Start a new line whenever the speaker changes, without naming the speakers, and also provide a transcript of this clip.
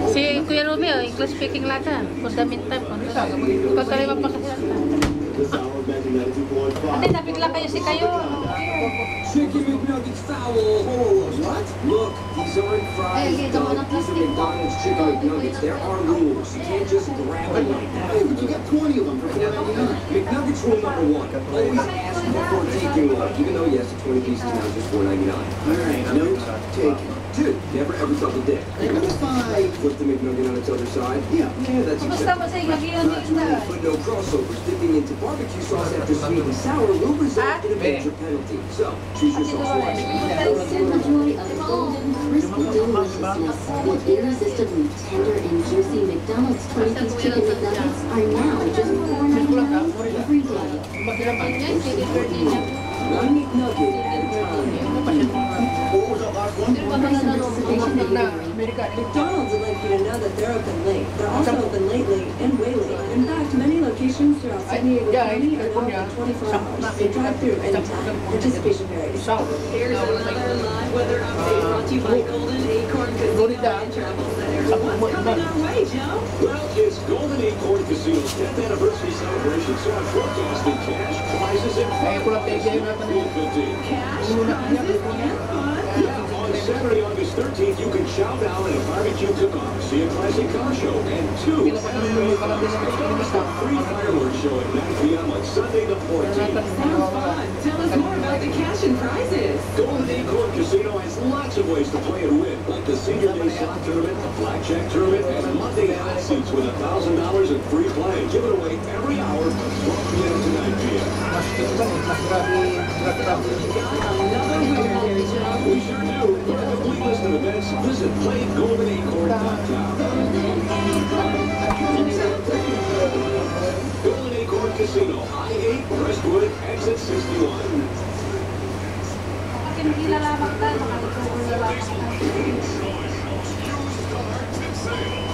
Si Kuya Romeo, English speaking laga. For the meantime, ikaw tayo mapakasalanan. Ate, nabigla kayo si kayo.
Chicken McNuggets foul. What? Look, these aren't fries. These are McDonald's chicken McNuggets. There are rules. You can't just grab them like that. Hey, but you get 20 of them for $4.99. McNuggets rule number 1. Always ask before taking one. Even though, yes, the 20 pieces now is just $4.99. Alright, note taken. 2. Never ever double dip. What if I flip the McNugget on its other side? Yeah, that's exactly. But no crossovers. Dipping into barbecue sauce after sweet and sour will result in a major penalty. So, choose your sauce wisely.
The joy of golden, crispy deliciousness with irresistibly tender and juicy McDonald's 20-piece chicken McNuggets are now just $4.99 every day.
One McNugget at a time. What was that last one?
McDonald's would like you to know that they're open late. They're also open lately and way late. In fact, many locations throughout San Diego County are now open 24 hours. They drive through anytime. Participation varies.
Here's another live weather update brought to you by Golden Acorn Casino and Travel Center. What's coming our way, Joe?
Well, it's Golden Acorn Casino's 10th anniversary celebration, so I'm forecasting cash, prizes, and fun.
Cash, prizes, and fun.
On Saturday, August 13th, you can chow down at a barbecue cook-off, see a classic car show, and 2 free fireworks show at 9 p.m. on Sunday the 14th.
Sounds fun. Tell us more about the cash and prizes.
Golden Acorn Casino has lots of ways to play and win, like the Senior Day Slot Tournament, the Blackjack Tournament, and Monday Hot Seats with $1,000 in free play. Give it away every hour from 12 p.m. to 9 p.m.
Another winner here, Joe.
We sure do. For a complete list of events, visit playgoldenacorn.com. Golden Acorn Casino, I-8, Westwood, exit 61.
Hindi lalabak ka, nakalitulong lalabak ka.
Use card to save.